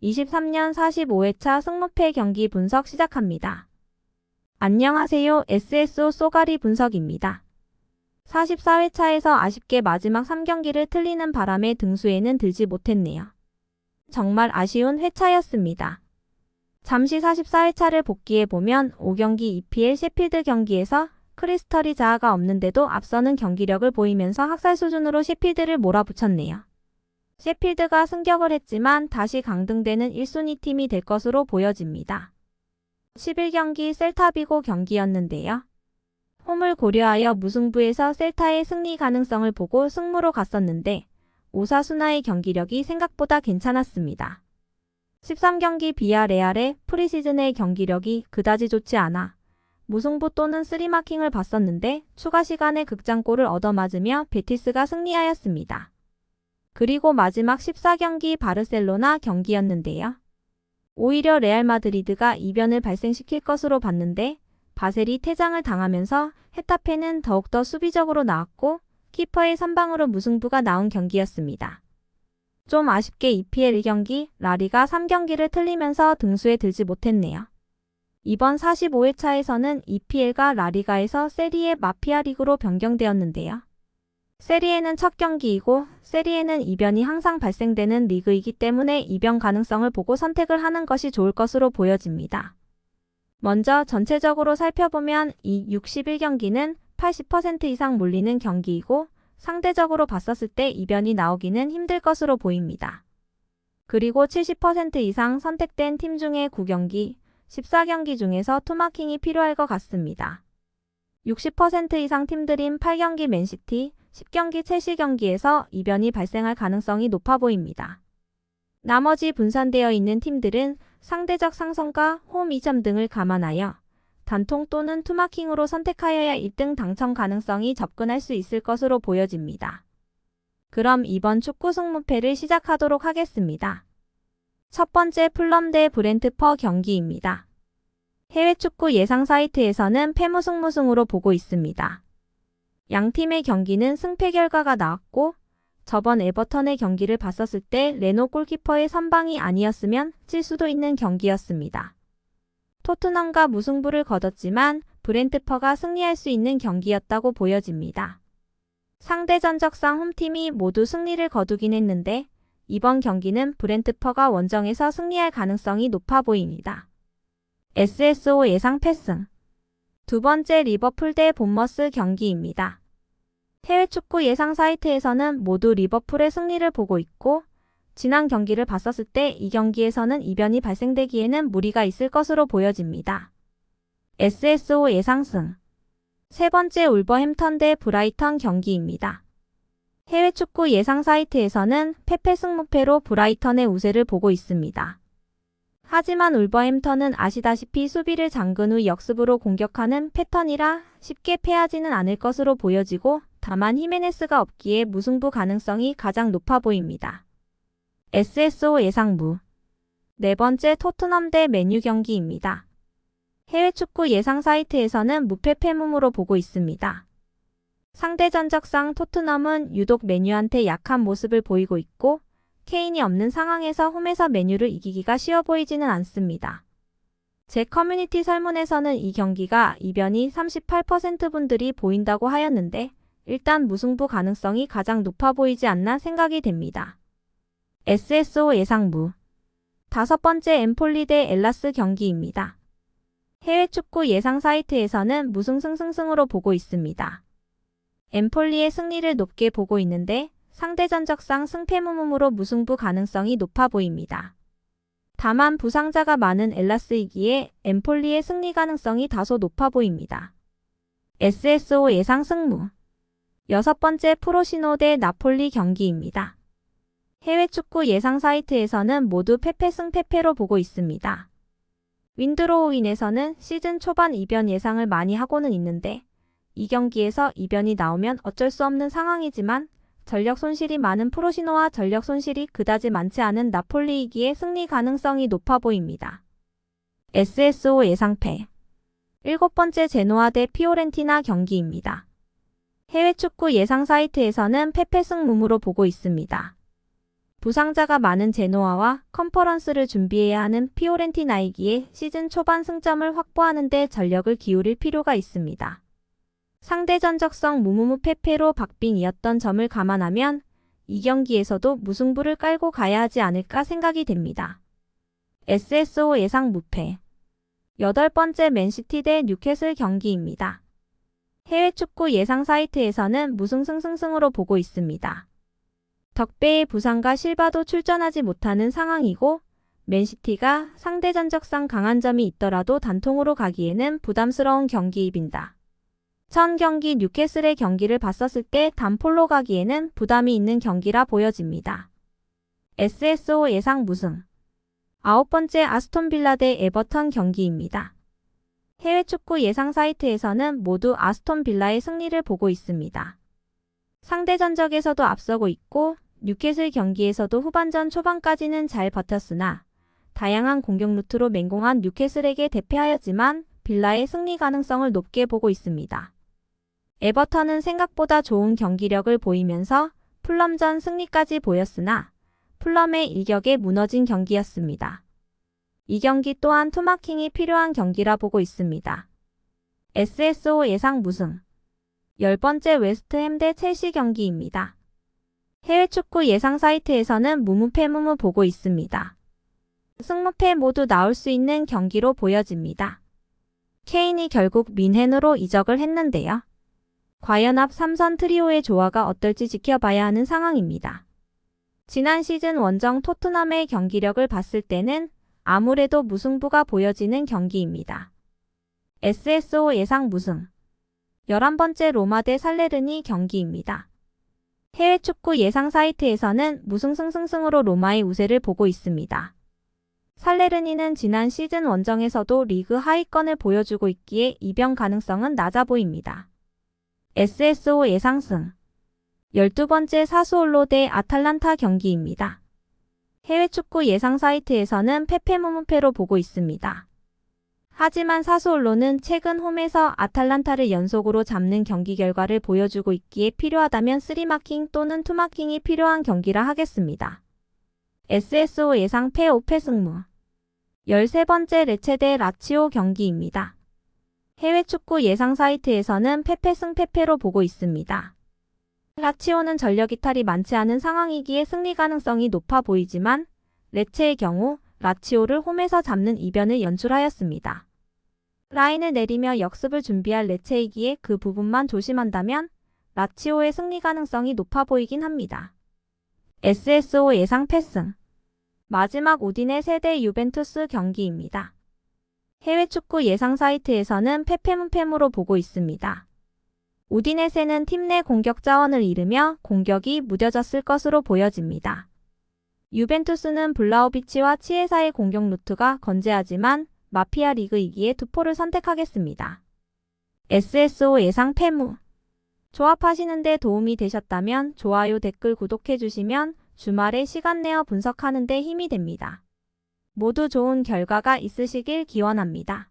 23년 45회차 승무패 경기 분석 시작합니다. 안녕하세요. SSO 쏘가리 분석입니다. 44회차에서 아쉽게 마지막 3경기를 틀리는 바람에 등수에는 들지 못했네요. 정말 아쉬운 회차였습니다. 잠시 44회차를 복귀해보면 5경기 EPL 셰필드 경기에서 크리스털이 자아가 없는데도 앞서는 경기력을 보이면서 학살 수준으로 셰필드를 몰아붙였네요. 셰필드가 승격을 했지만 다시 강등되는 1순위 팀이 될 것으로 보여집니다. 11경기 셀타비고 경기였는데요. 홈을 고려하여 무승부에서 셀타의 승리 가능성을 보고 승무로 갔었는데 오사수나의 경기력이 생각보다 괜찮았습니다. 13경기 비아레알의 프리시즌의 경기력이 그다지 좋지 않아 무승부 또는 쓰리마킹을 봤었는데 추가 시간에 극장골을 얻어맞으며 베티스가 승리하였습니다. 그리고 마지막 14경기 바르셀로나 경기였는데요. 오히려 레알 마드리드가 이변을 발생시킬 것으로 봤는데 바셀이 퇴장을 당하면서 헤타페는 더욱더 수비적으로 나왔고 키퍼의 선방으로 무승부가 나온 경기였습니다. 좀 아쉽게 EPL 1경기, 라리가 3경기를 틀리면서 등수에 들지 못했네요. 이번 45회차에서는 EPL과 라리가에서 세리에 마피아 리그로 변경되었는데요. 세리에는 첫 경기이고 세리에는 이변이 항상 발생되는 리그이기 때문에 이변 가능성을 보고 선택을 하는 것이 좋을 것으로 보여집니다. 먼저 전체적으로 살펴보면 이 61경기는 80% 이상 몰리는 경기이고 상대적으로 봤었을 때 이변이 나오기는 힘들 것으로 보입니다. 그리고 70% 이상 선택된 팀 중에 9경기, 14경기 중에서 투마킹이 필요할 것 같습니다. 60% 이상 팀들인 8경기 맨시티, 10경기 첼시 경기에서 이변이 발생할 가능성이 높아 보입니다. 나머지 분산되어 있는 팀들은 상대적 상성과 홈 이점 등을 감안하여 단통 또는 투마킹으로 선택하여야 1등 당첨 가능성이 접근할 수 있을 것으로 보여집니다. 그럼 이번 축구 승무패를 시작하도록 하겠습니다. 첫 번째 풀럼 대 브렌트퍼 경기입니다. 해외 축구 예상 사이트에서는 패무승무승으로 보고 있습니다. 양팀의 경기는 승패 결과가 나왔고 저번 에버턴의 경기를 봤었을 때 레노 골키퍼의 선방이 아니었으면 질 수도 있는 경기였습니다. 토트넘과 무승부를 거뒀지만 브렌트퍼가 승리할 수 있는 경기였다고 보여집니다. 상대 전적상 홈팀이 모두 승리를 거두긴 했는데 이번 경기는 브렌트퍼가 원정에서 승리할 가능성이 높아 보입니다. SSO 예상 패승. 두 번째 리버풀 대 본머스 경기입니다. 해외 축구 예상 사이트에서는 모두 리버풀의 승리를 보고 있고 지난 경기를 봤었을 때 이 경기에서는 이변이 발생되기에는 무리가 있을 것으로 보여집니다. SSO 예상승. 세 번째 울버햄턴 대 브라이턴 경기입니다. 해외 축구 예상 사이트에서는 패패 승무패로 브라이턴의 우세를 보고 있습니다. 하지만 울버햄턴은 아시다시피 수비를 잠근 후 역습으로 공격하는 패턴이라 쉽게 패하지는 않을 것으로 보여지고 다만 히메네스가 없기에 무승부 가능성이 가장 높아 보입니다. SSO 예상무. 네 번째 토트넘 대 맨유 경기입니다. 해외 축구 예상 사이트에서는 무패 패무무로 보고 있습니다. 상대 전적상 토트넘은 유독 맨유한테 약한 모습을 보이고 있고 케인이 없는 상황에서 홈에서 맨유를 이기기가 쉬워 보이지는 않습니다. 제 커뮤니티 설문에서는 이 경기가 이변이 38% 분들이 보인다고 하였는데 일단 무승부 가능성이 가장 높아 보이지 않나 생각이 됩니다. SSO 예상무. 다섯 번째 엠폴리 대 엘라스 경기입니다. 해외 축구 예상 사이트에서는 무승승승승으로 보고 있습니다. 엠폴리의 승리를 높게 보고 있는데 상대 전적상 승패무무로 무승부 가능성이 높아 보입니다. 다만 부상자가 많은 엘라스이기에 엠폴리의 승리 가능성이 다소 높아 보입니다. SSO 예상 승무. 여섯 번째 프로시노 대 나폴리 경기입니다. 해외 축구 예상 사이트에서는 모두 패패승 패패로 보고 있습니다. 윈드로우인에서는 시즌 초반 이변 예상을 많이 하고는 있는데 이 경기에서 이변이 나오면 어쩔 수 없는 상황이지만 전력 손실이 많은 프로시노와 전력 손실이 그다지 많지 않은 나폴리이기에 승리 가능성이 높아 보입니다. SSO 예상패. 일곱 번째 제노아 대 피오렌티나 경기입니다. 해외 축구 예상 사이트에서는 패패승무무로 보고 있습니다. 부상자가 많은 제노아와 컨퍼런스를 준비해야 하는 피오렌티나이기에 시즌 초반 승점을 확보하는 데 전력을 기울일 필요가 있습니다. 상대 전적성 무무무 페페로 박빙이었던 점을 감안하면 이 경기에서도 무승부를 깔고 가야 하지 않을까 생각이 됩니다. SSO 예상 무패. 8번째 맨시티 대 뉴캐슬 경기입니다. 해외 축구 예상 사이트에서는 무승승승승으로 보고 있습니다. 덕배의 부상과 실바도 출전하지 못하는 상황이고 맨시티가 상대 전적상 강한 점이 있더라도 단통으로 가기에는 부담스러운 경기입니다. 전 경기 뉴캐슬의 경기를 봤었을 때 단폴로 가기에는 부담이 있는 경기라 보여집니다. SSO 예상 무승. 9번째 아스톤빌라 대 에버턴 경기입니다. 해외 축구 예상 사이트에서는 모두 아스톤빌라의 승리를 보고 있습니다. 상대 전적에서도 앞서고 있고 뉴캐슬 경기에서도 후반전 초반까지는 잘 버텼으나 다양한 공격 루트로 맹공한 뉴캐슬에게 대패하였지만 빌라의 승리 가능성을 높게 보고 있습니다. 에버턴은 생각보다 좋은 경기력을 보이면서 풀럼전 승리까지 보였으나 풀럼의 일격에 무너진 경기였습니다. 이 경기 또한 투마킹이 필요한 경기라 보고 있습니다. SSO 예상 무승. 10번째 웨스트햄 대 첼시 경기입니다. 해외 축구 예상 사이트에서는 무무패 무무 보고 있습니다. 승무패 모두 나올 수 있는 경기로 보여집니다. 케인이 결국 민헨으로 이적을 했는데요. 과연 앞 3선 트리오의 조화가 어떨지 지켜봐야 하는 상황입니다. 지난 시즌 원정 토트넘의 경기력을 봤을 때는 아무래도 무승부가 보여지는 경기입니다. SSO 예상 무승. 11번째 로마 대 살레르니 경기입니다. 해외 축구 예상 사이트에서는 무승승승승으로 로마의 우세를 보고 있습니다. 살레르니는 지난 시즌 원정에서도 리그 하위권을 보여주고 있기에 이변 가능성은 낮아 보입니다. SSO 예상 승. 12번째 사수올로 대 아탈란타 경기입니다. 해외 축구 예상 사이트에서는 페페무무패로 보고 있습니다. 하지만 사수올로는 최근 홈에서 아탈란타를 연속으로 잡는 경기 결과를 보여주고 있기에 필요하다면 3마킹 또는 2마킹이 필요한 경기라 하겠습니다. SSO 예상 패 5패 승무. 13번째 레체 대 라치오 경기입니다. 해외 축구 예상 사이트에서는 페페승 페페로 보고 있습니다. 라치오는 전력 이탈이 많지 않은 상황이기에 승리 가능성이 높아 보이지만 레체의 경우 라치오를 홈에서 잡는 이변을 연출하였습니다. 라인을 내리며 역습을 준비할 레체이기에 그 부분만 조심한다면 라치오의 승리 가능성이 높아 보이긴 합니다. SSO 예상 패승. 마지막 우디네 세대 유벤투스 경기입니다. 해외 축구 예상 사이트에서는 페페문페무로 보고 있습니다. 우디네세는 팀 내 공격 자원을 잃으며 공격이 무뎌졌을 것으로 보여집니다. 유벤투스는 블라우비치와 치에사의 공격 루트가 건재하지만 마피아 리그이기에 투포를 선택하겠습니다. SSO 예상 패무. 조합하시는 데 도움이 되셨다면 좋아요, 댓글, 구독해주시면 주말에 시간 내어 분석하는 데 힘이 됩니다. 모두 좋은 결과가 있으시길 기원합니다.